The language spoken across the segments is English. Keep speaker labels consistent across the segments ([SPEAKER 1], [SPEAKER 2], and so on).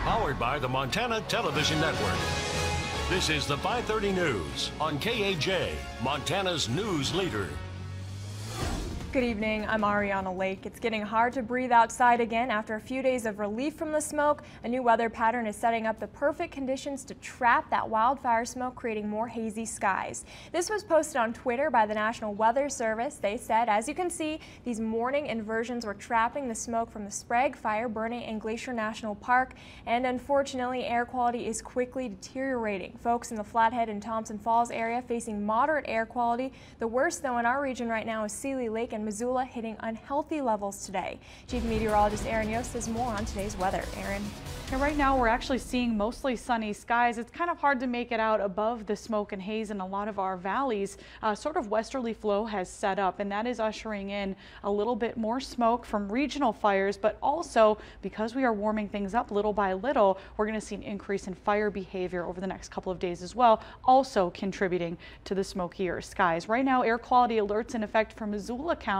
[SPEAKER 1] Powered by the Montana Television Network. This is the 530 News on KAJ, Montana's news leader.
[SPEAKER 2] Good evening, I'm Ariana Lake. It's getting hard to breathe outside again after a few days of relief from the smoke. A new weather pattern is setting up the perfect conditions to trap that wildfire smoke, creating more hazy skies. This was posted on Twitter by the National Weather Service. They said, as you can see, these morning inversions were trapping the smoke from the Sprague fire burning in Glacier National Park, and unfortunately, air quality is quickly deteriorating. Folks in the Flathead and Thompson Falls area facing moderate air quality. The worst, though, in our region right now is Seeley Lake and Missoula, hitting unhealthy levels today. Chief Meteorologist Aaron Yost has more on today's weather. Aaron.
[SPEAKER 3] And right now we're actually seeing mostly sunny skies. It's kind of hard to make it out above the smoke and haze in a lot of our valleys. Sort of westerly flow has set up, and that is ushering in a little bit more smoke from regional fires, but also because we are warming things up little by little, we're going to see an increase in fire behavior over the next couple of days as well, also contributing to the smokier skies. Right now, air quality alerts in effect for Missoula County,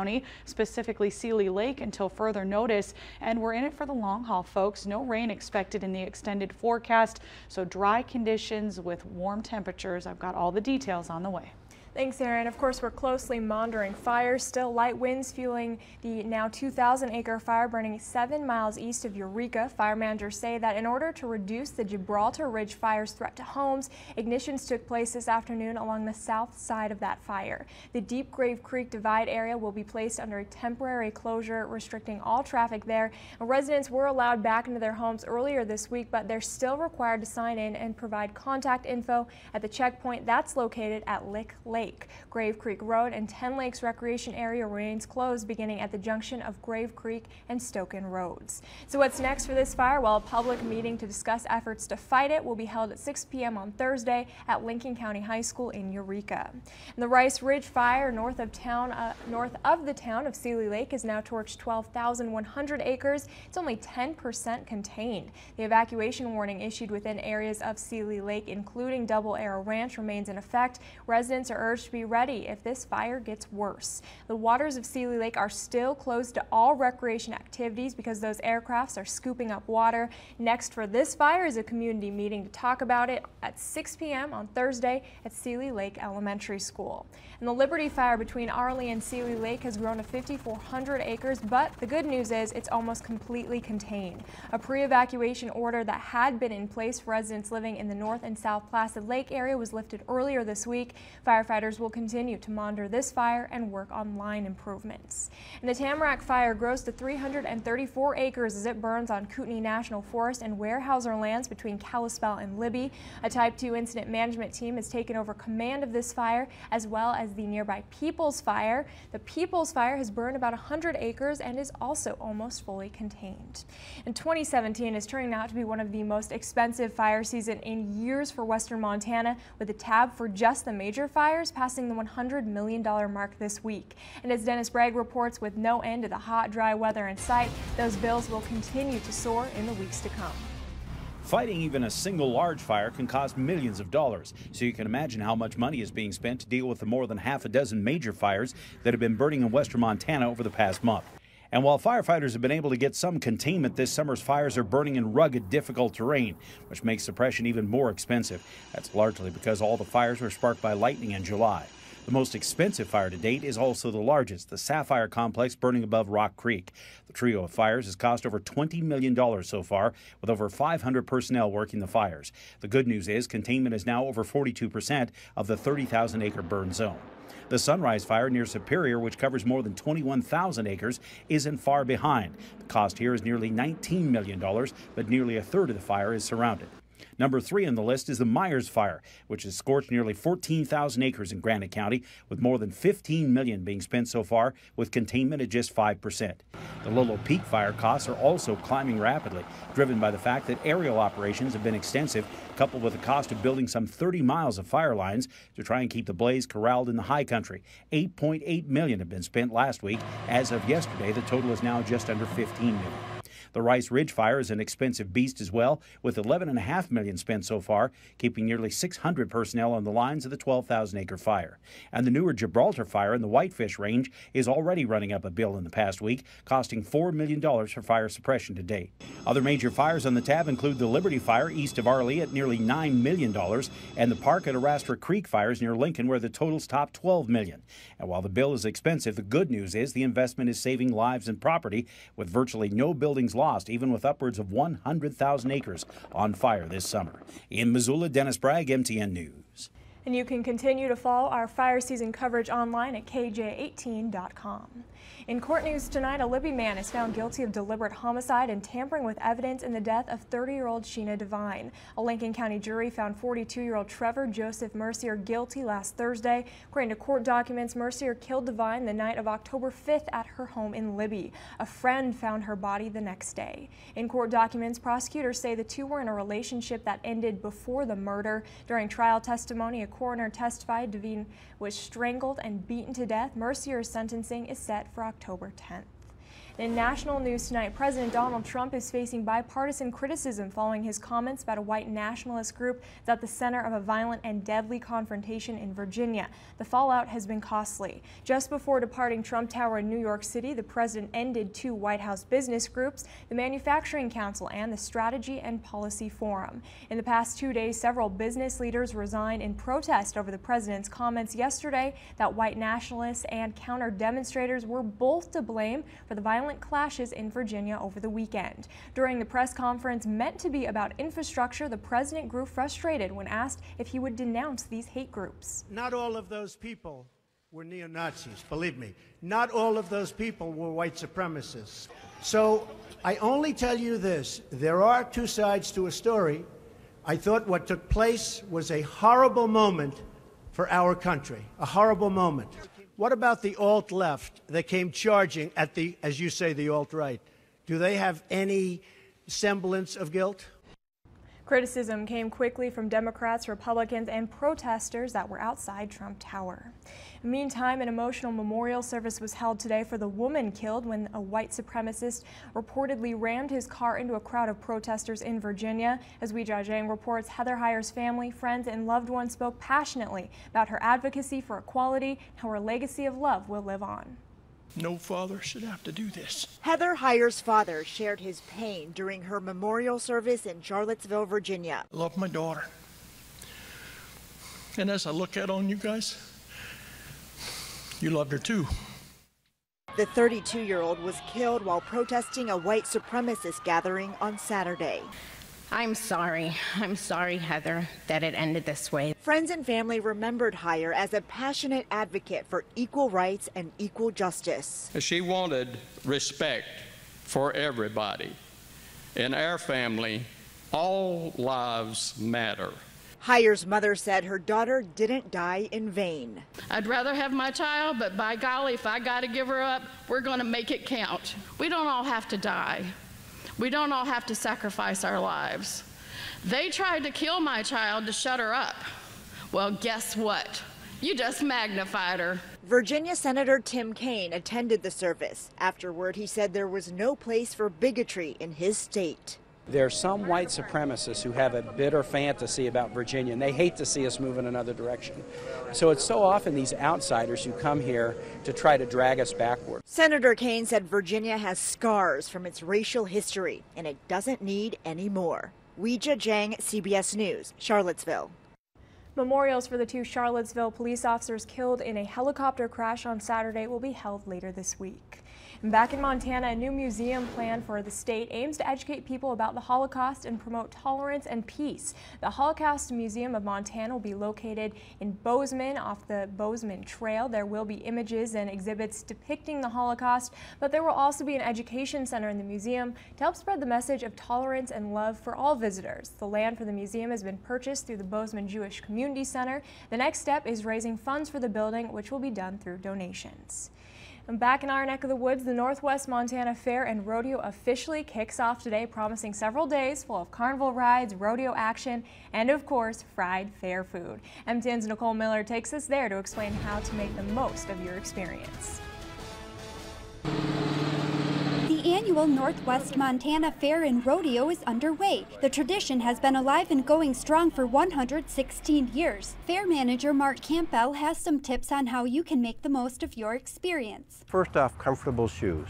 [SPEAKER 3] specifically Seeley Lake, until further notice, and we're in it for the long haul, folks. No rain expected in the extended forecast, so dry conditions with warm temperatures. I've got all the details on the way.
[SPEAKER 2] Thanks, Aaron. Of course, we're closely monitoring fires. Still light winds fueling the now 2,000-acre fire burning 7 miles east of Eureka. Fire managers say that in order to reduce the Gibraltar Ridge fire's threat to homes, ignitions took place this afternoon along the south side of that fire. The Deep Grave Creek Divide area will be placed under a temporary closure, restricting all traffic there. And residents were allowed back into their homes earlier this week, but they're still required to sign in and provide contact info at the checkpoint that's located at Lick Lake. Grave Creek Road and 10 Lakes Recreation Area remains closed beginning at the junction of Grave Creek and Stoken Roads. So what's next for this fire? Well, a public meeting to discuss efforts to fight it will be held at 6 p.m. on Thursday at Lincoln County High School in Eureka. And the Rice Ridge fire north of the town of Seeley Lake has now torched 12,100 acres. It's only 10% contained. The evacuation warning issued within areas of Seeley Lake, including Double Arrow Ranch, remains in effect. Residents are urged to be ready if this fire gets worse. The waters of Seeley Lake are still closed to all recreation activities because those aircrafts are scooping up water. Next for this fire is a community meeting to talk about it at 6 p.m. on Thursday at Seeley Lake Elementary School. And the Liberty fire between Arley and Seeley Lake has grown to 5,400 acres, but the good news is it's almost completely contained. A pre-evacuation order that had been in place for residents living in the North and South Placid Lake area was lifted earlier this week. Firefighters will continue to monitor this fire and work on line improvements. And the Tamarack fire grows to 334 acres as it burns on Kootenai National Forest and Weyerhaeuser lands between Kalispell and Libby. A Type 2 incident management team has taken over command of this fire, as well as the nearby Peoples fire. The Peoples fire has burned about 100 acres and is also almost fully contained. And 2017 is turning out to be one of the most expensive fire season in years for western Montana, with the tab for just the major fires passing the $100 million mark this week. And as Dennis Bragg reports, with no end to the hot, dry weather in sight, those bills will continue to soar in the weeks to come.
[SPEAKER 4] Fighting even a single large fire can cost millions of dollars, so you can imagine how much money is being spent to deal with the more than half a dozen major fires that have been burning in western Montana over the past month. And while firefighters have been able to get some containment, this summer's fires are burning in rugged, difficult terrain, which makes suppression even more expensive. That's largely because all the fires were sparked by lightning in July. The most expensive fire to date is also the largest, the Sapphire Complex burning above Rock Creek. The trio of fires has cost over $20 million so far, with over 500 personnel working the fires. The good news is containment is now over 42% of the 30,000-acre burn zone. The Sunrise Fire near Superior, which covers more than 21,000 acres, isn't far behind. The cost here is nearly $19 million, but nearly a third of the fire is surrounded. Number 3 on the list is the Myers Fire, which has scorched nearly 14,000 acres in Granite County, with more than $15 million being spent so far, with containment at just 5%. The Lolo Peak fire costs are also climbing rapidly, driven by the fact that aerial operations have been extensive, coupled with the cost of building some 30 miles of fire lines to try and keep the blaze corralled in the high country. $8.8 million have been spent last week. As of yesterday, the total is now just under $15 million. The Rice Ridge fire is an expensive beast as well, with $11.5 million spent so far, keeping nearly 600 personnel on the lines of the 12,000-acre fire. And the newer Gibraltar fire in the Whitefish Range is already running up a bill in the past week, costing $4 million for fire suppression to date. Other major fires on the tab include the Liberty Fire east of Arley at nearly $9 million, and the Park at Arastra Creek fires near Lincoln, where the totals top $12 million. And while the bill is expensive, the good news is the investment is saving lives and property, with virtually no buildings lost, even with upwards of 100,000 acres on fire this summer. In Missoula, Dennis Bragg, MTN News.
[SPEAKER 2] And you can continue to follow our fire season coverage online at KJ18.com. In court news tonight, a Libby man is found guilty of deliberate homicide and tampering with evidence in the death of 30-year-old Sheena Devine. A Lincoln County jury found 42-year-old Trevor Joseph Mercier guilty last Thursday. According to court documents, Mercier killed Devine the night of October 5th at her home in Libby. A friend found her body the next day. In court documents, prosecutors say the two were in a relationship that ended before the murder. During trial testimony, a coroner testified Devine was strangled and beaten to death. Mercier's sentencing is set for October 10th. In national news tonight, President Donald Trump is facing bipartisan criticism following his comments about a white nationalist group that's at the center of a violent and deadly confrontation in Virginia. The fallout has been costly. Just before departing Trump Tower in New York City, the president ended two White House business groups, the Manufacturing Council and the Strategy and Policy Forum. In the past 2 days, several business leaders resigned in protest over the president's comments yesterday that white nationalists and counter-demonstrators were both to blame for the violent clashes in Virginia over the weekend. During the press conference meant to be about infrastructure, the president grew frustrated when asked if he would denounce these hate groups.
[SPEAKER 5] Not all of those people were neo-Nazis, believe me. Not all of those people were white supremacists. So I only tell you this, there are two sides to a story. I thought what took place was a horrible moment for our country, a horrible moment. What about the alt-left that came charging at the, as you say, the alt-right? Do they have any semblance of guilt?
[SPEAKER 2] Criticism came quickly from Democrats, Republicans, and protesters that were outside Trump Tower. Meantime, an emotional memorial service was held today for the woman killed when a white supremacist reportedly rammed his car into a crowd of protesters in Virginia. As Wee Jiang reports, Heather Heyer's family, friends, and loved ones spoke passionately about her advocacy for equality and how her legacy of love will live on.
[SPEAKER 6] No father should have to do this.
[SPEAKER 7] Heather Heyer's father shared his pain during her memorial service in Charlottesville, Virginia.
[SPEAKER 6] I love my daughter. And as I look out on you guys, you loved her too.
[SPEAKER 7] The 32-year-old was killed while protesting a white supremacist gathering on Saturday.
[SPEAKER 8] I'm sorry, Heather, that it ended this way.
[SPEAKER 7] Friends and family remembered Heyer as a passionate advocate for equal rights and equal justice.
[SPEAKER 9] She wanted respect for everybody. In our family, all lives matter.
[SPEAKER 7] Heyer's mother said her daughter didn't die in vain.
[SPEAKER 8] I'd rather have my child, but by golly, if I got to give her up, we're going to make it count. We don't all have to die. We don't all have to sacrifice our lives. They tried to kill my child to shut her up. Well, guess what? You just magnified her.
[SPEAKER 7] Virginia Senator Tim Kaine attended the service. Afterward, he said there was no place for bigotry in his state.
[SPEAKER 10] There are some white supremacists who have a bitter fantasy about Virginia, and they hate to see us move in another direction. So it's so often these outsiders who come here to try to drag us backward.
[SPEAKER 7] Senator Kaine said Virginia has scars from its racial history, and it doesn't need any more. Wee Jiang, CBS News, Charlottesville.
[SPEAKER 2] Memorials for the two Charlottesville police officers killed in a helicopter crash on Saturday will be held later this week. Back in Montana, a new museum plan for the state aims to educate people about the Holocaust and promote tolerance and peace. The Holocaust Museum of Montana will be located in Bozeman off the Bozeman Trail. There will be images and exhibits depicting the Holocaust, but there will also be an education center in the museum to help spread the message of tolerance and love for all visitors. The land for the museum has been purchased through the Bozeman Jewish Community Center. The next step is raising funds for the building, which will be done through donations. And back in our neck of the woods, the Northwest Montana Fair and Rodeo officially kicks off today, promising several days full of carnival rides, rodeo action, and of course, fried fair food. MTN's Nicole Miller takes us there to explain how to make the most of your experience.
[SPEAKER 11] The annual Northwest Montana Fair and Rodeo is underway. The tradition has been alive and going strong for 116 years. Fair manager Mark Campbell has some tips on how you can make the most of your experience.
[SPEAKER 12] First off, comfortable shoes.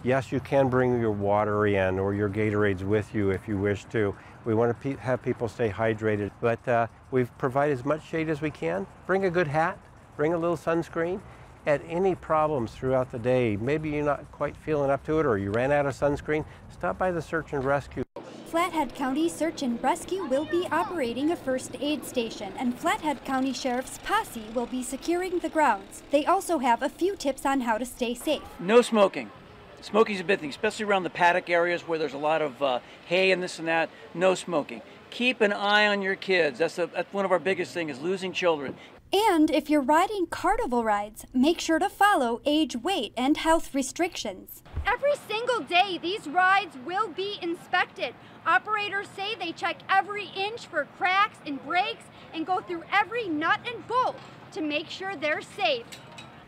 [SPEAKER 12] Yes, you can bring your water in or your Gatorades with you if you wish to. We want to have people stay hydrated, but we've provided as much shade as we can. Bring a good hat, bring a little sunscreen. At any problems throughout the day, maybe you're not quite feeling up to it or you ran out of sunscreen, stop by the Search and Rescue.
[SPEAKER 11] Flathead County Search and Rescue will be operating a first aid station, and Flathead County Sheriff's posse will be securing the grounds. They also have a few tips on how to stay safe.
[SPEAKER 13] No smoking. Smoking's a big thing, especially around the paddock areas where there's a lot of hay and this and that. No smoking. Keep an eye on your kids. That's one of our biggest things, is losing children.
[SPEAKER 11] And if you're riding carnival rides, make sure to follow age, weight, and health restrictions.
[SPEAKER 14] Every single day, these rides will be inspected. Operators say they check every inch for cracks and breaks and go through every nut and bolt to make sure they're safe.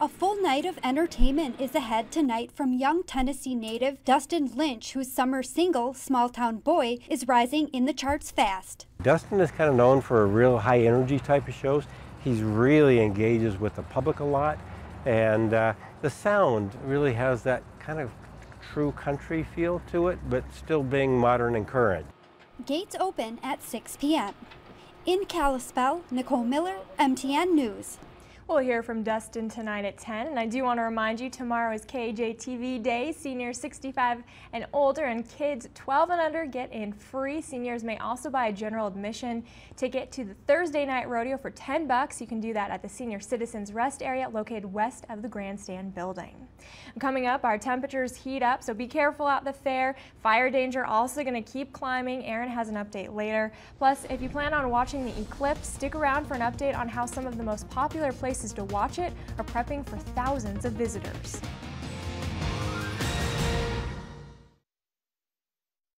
[SPEAKER 11] A full night of entertainment is ahead tonight from young Tennessee native Dustin Lynch, whose summer single, Small Town Boy, is rising in the charts fast.
[SPEAKER 12] Dustin is kind of known for real high energy type of shows. He really engages with the public a lot, and the sound really has that kind of true country feel to it, but still being modern and current.
[SPEAKER 11] Gates open at 6 p.m. In Kalispell, Nicole Miller, MTN News.
[SPEAKER 2] We'll hear from Dustin tonight at 10, and I do want to remind you tomorrow is KAJ TV Day. Seniors 65 and older and kids 12 and under get in free. Seniors may also buy a general admission ticket to the Thursday night rodeo for $10. You can do that at the Senior Citizens Rest area located west of the Grandstand building. Coming up, our temperatures heat up, so be careful at the fair. Fire danger also going to keep climbing. Aaron has an update later. Plus, if you plan on watching the eclipse, stick around for an update on how some of the most popular places to watch it are prepping for thousands of visitors.